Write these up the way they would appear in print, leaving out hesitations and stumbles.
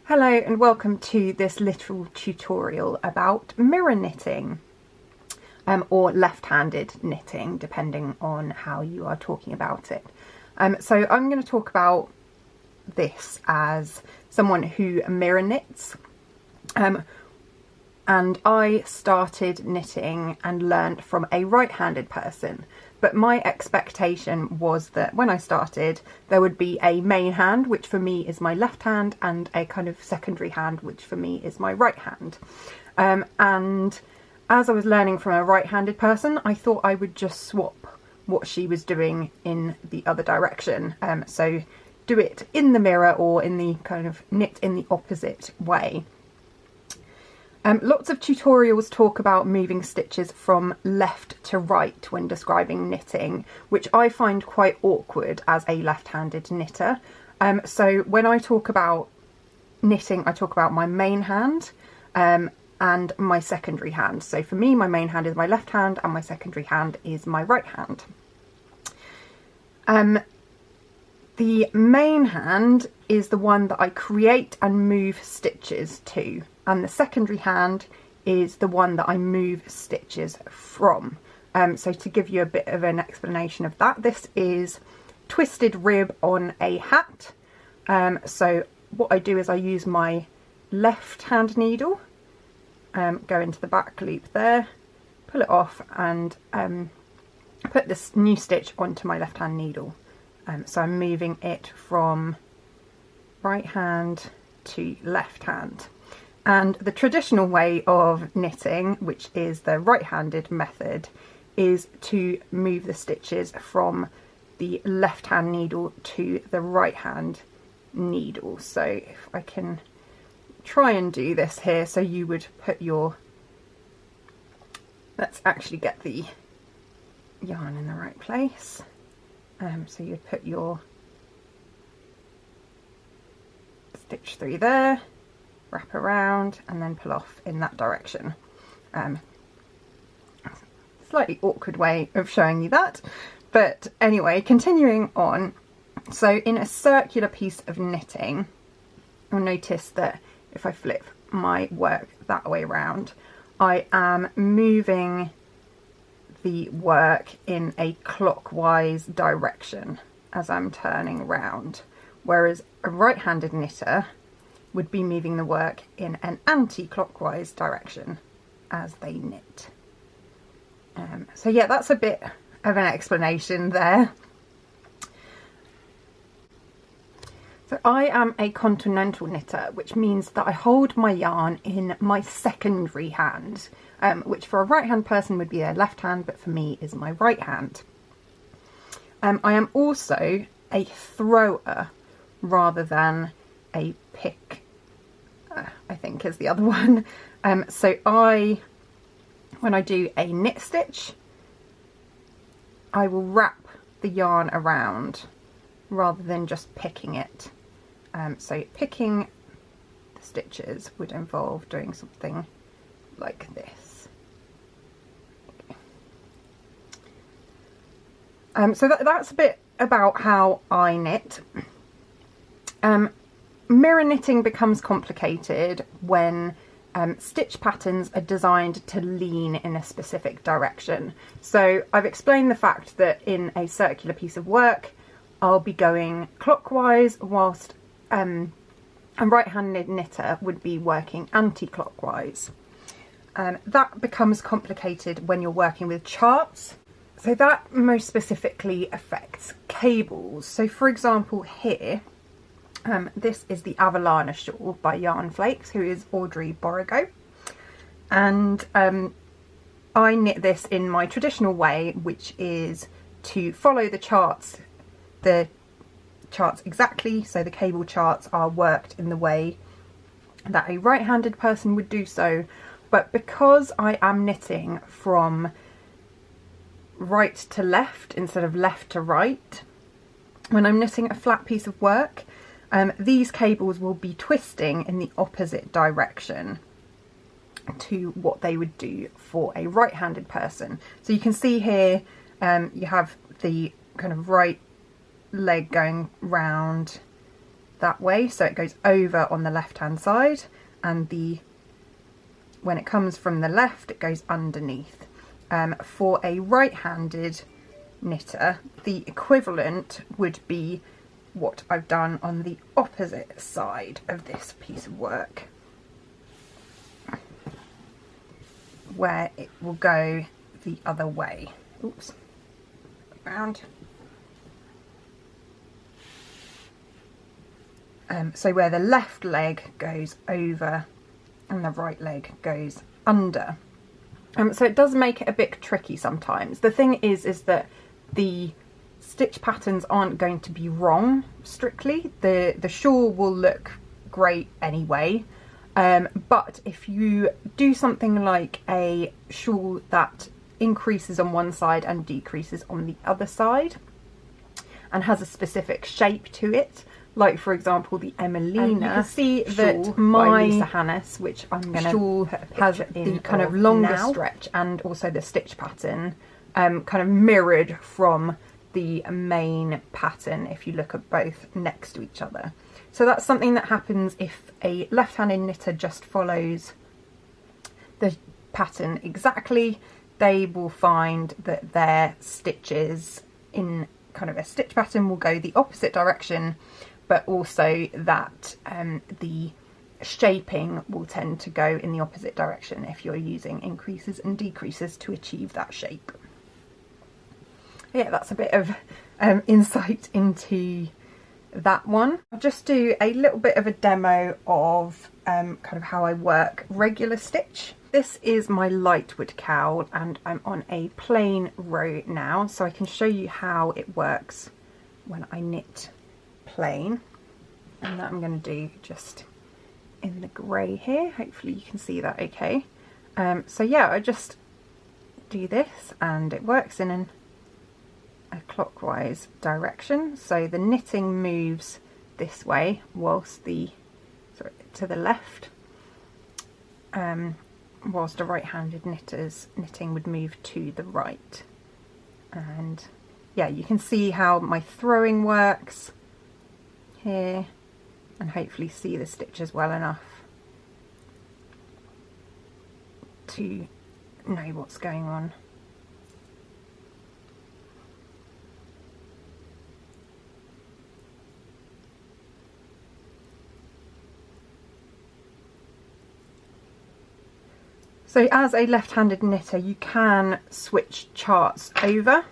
Hello and welcome to this little tutorial about mirror knitting or left-handed knitting, depending on how you are talking about it. So I'm going to talk about this as someone who mirror knits, and I started knitting and learned from a right-handed person. But my expectation was that when I started, there would be a main hand, which for me is my left hand, and a kind of secondary hand, which for me is my right hand. And as I was learning from a right-handed person, I thought I would just swap what she was doing in the other direction. So do it in the mirror or in the kind of knit in the opposite way. Lots of tutorials talk about moving stitches from left to right when describing knitting, which I find quite awkward as a left-handed knitter. So when I talk about knitting, I talk about my main hand and my secondary hand. So for me, my main hand is my left hand and my secondary hand is my right hand. The main hand is the one that I create and move stitches to, and the secondary hand is the one that I move stitches from. So to give you a bit of an explanation of that, this is twisted rib on a hat. So what I do is I use my left hand needle, go into the back loop there, pull it off, and put this new stitch onto my left hand needle. So I'm moving it from right hand to left hand. And the traditional way of knitting, which is the right-handed method, is to move the stitches from the left hand needle to the right hand needle. So if I can try and do this here, so you would put your, let's actually get the yarn in the right place. So you'd put your stitch through there, wrap around, and then pull off in that direction. Slightly awkward way of showing you that, but anyway, continuing on. So in a circular piece of knitting, you'll notice that if I flip my work that way around, I am moving the work in a clockwise direction as I'm turning round, whereas a right-handed knitter would be moving the work in an anti-clockwise direction as they knit. So yeah, that's a bit of an explanation there. So I am a Continental knitter, which means that I hold my yarn in my secondary hand, which for a right hand person would be their left hand, but for me is my right hand. I am also a thrower rather than a pick, I think is the other one. So when I do a knit stitch, I will wrap the yarn around rather than just picking it. So picking the stitches would involve doing something like this. So that's a bit about how I knit. Mirror knitting becomes complicated when stitch patterns are designed to lean in a specific direction. So I've explained the fact that in a circular piece of work, I'll be going clockwise, whilst a right-handed knitter would be working anti-clockwise. That becomes complicated when you're working with charts. So that most specifically affects cables. So for example here, this is the Avalana shawl by Yarn Flakes, who is Audrey Borigo. And I knit this in my traditional way, which is to follow the charts exactly. So the cable charts are worked in the way that a right-handed person would do so. But because I am knitting from right to left instead of left to right, when I'm knitting a flat piece of work, these cables will be twisting in the opposite direction to what they would do for a right-handed person. So you can see here, you have the kind of right leg going round that way, so it goes over on the left hand side, and when it comes from the left it goes underneath. For a right-handed knitter, the equivalent would be what I've done on the opposite side of this piece of work, where it will go the other way. Oops, round. So where the left leg goes over and the right leg goes under. So it does make it a bit tricky sometimes. The thing is that the stitch patterns aren't going to be wrong strictly. The shawl will look great anyway. But if you do something like a shawl that increases on one side and decreases on the other side and has a specific shape to it, like for example the Emelina, you can see that my Lisa Hannes, which I'm going to has the kind of longer stretch and also the stitch pattern kind of mirrored from the main pattern if you look at both next to each other. So that's something that happens if a left-handed knitter just follows the pattern exactly. They will find that their stitches in kind of a stitch pattern will go the opposite direction, but also that the shaping will tend to go in the opposite direction if you're using increases and decreases to achieve that shape. Yeah, that's a bit of insight into that one. I'll just do a little bit of a demo of kind of how I work regular stitch. This is my lightwood cowl and I'm on a plain row now, so I can show you how it works when I knit plain, and that I'm going to do just in the grey here. Hopefully you can see that okay. So yeah, I just do this and it works in a clockwise direction, so the knitting moves this way whilst to the left, whilst a right-handed knitter's knitting would move to the right. And yeah, you can see how my throwing works here, and hopefully see the stitches well enough to know what's going on. So as a left-handed knitter, you can switch charts over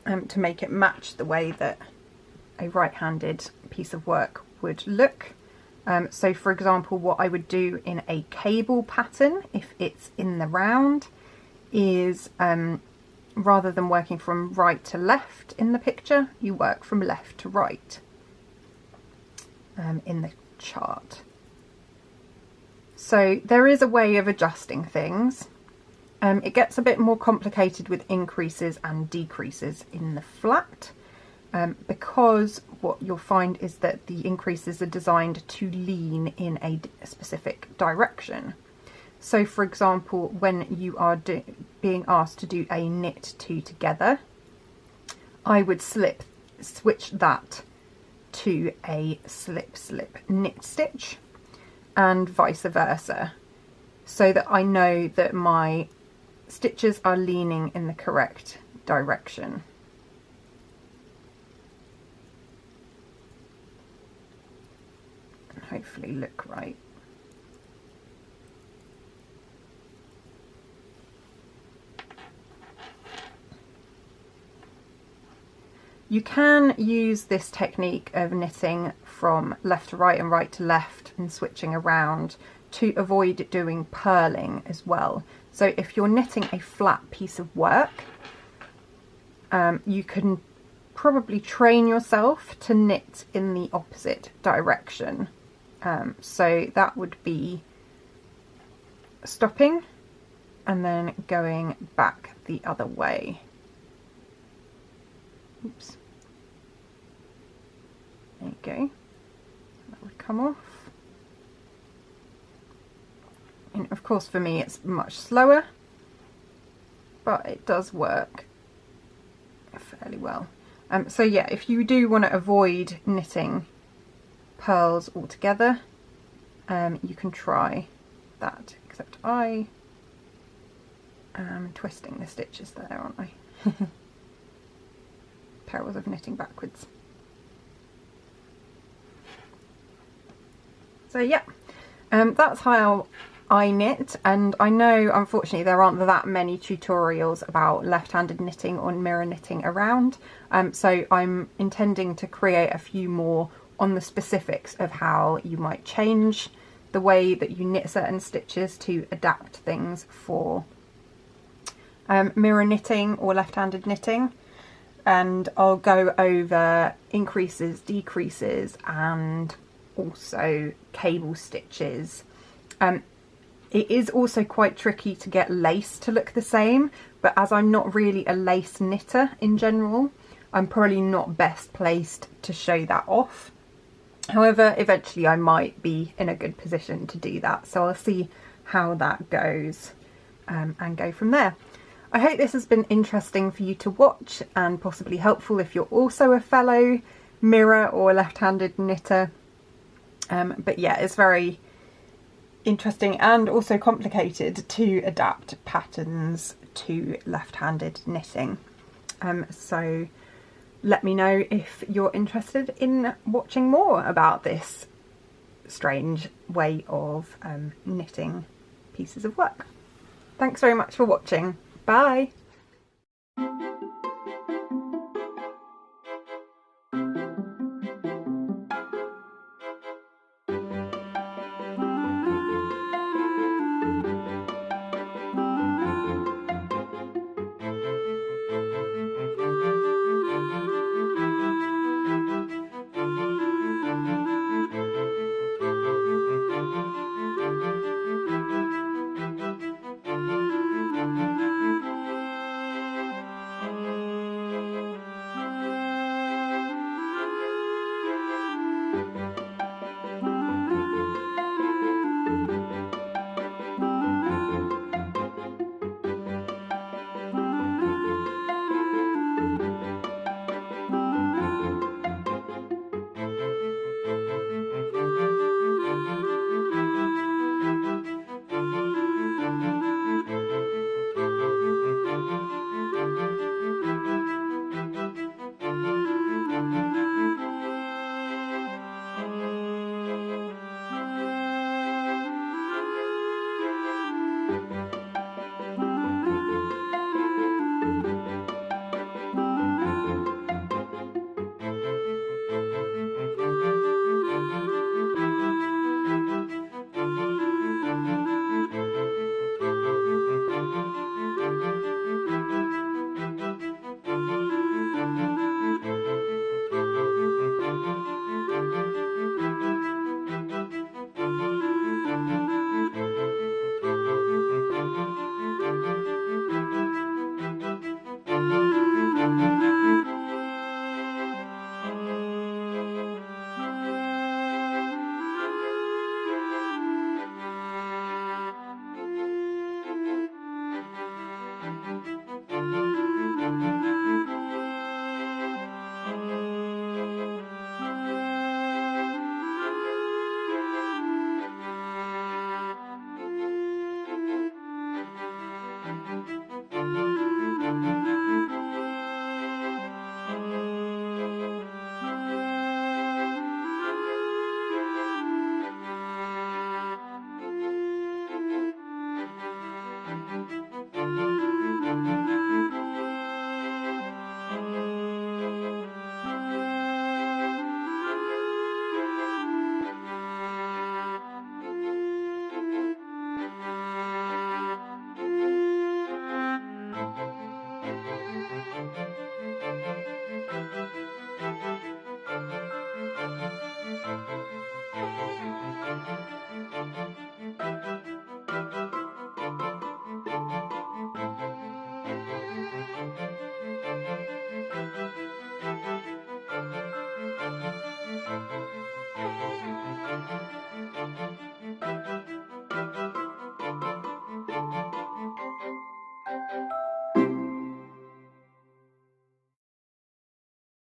to make it match the way that a right-handed piece of work would look. So for example, what I would do in a cable pattern, if it's in the round, is rather than working from right to left in the picture, you work from left to right in the chart. So there is a way of adjusting things. It gets a bit more complicated with increases and decreases in the flat, because what you'll find is that the increases are designed to lean in a specific direction. So for example, when you are being asked to do a knit two together, I would switch that to a slip slip knit stitch, and vice versa, so that I know that my stitches are leaning in the correct direction. And hopefully look right. You can use this technique of knitting from left to right and right to left and switching around to avoid doing purling as well. So if you're knitting a flat piece of work, you can probably train yourself to knit in the opposite direction. So that would be stopping and then going back the other way. Oops. There you go. That would come off. And of course for me it's much slower, but it does work fairly well. So yeah, if you do want to avoid knitting pearls all together. You can try that, except I am twisting the stitches there, aren't I? Perils of knitting backwards. So yeah, that's how I knit, and I know unfortunately there aren't that many tutorials about left-handed knitting or mirror knitting around, so I'm intending to create a few more on the specifics of how you might change the way that you knit certain stitches to adapt things for mirror knitting or left-handed knitting, and I'll go over increases, decreases, and also cable stitches. It is also quite tricky to get lace to look the same, but as I'm not really a lace knitter in general, I'm probably not best placed to show that off. However, eventually I might be in a good position to do that, so I'll see how that goes and go from there. I hope this has been interesting for you to watch and possibly helpful if you're also a fellow mirror or left-handed knitter. But yeah, it's very interesting and also complicated to adapt patterns to left-handed knitting. So let me know if you're interested in watching more about this strange way of knitting pieces of work. Thanks very much for watching. Bye!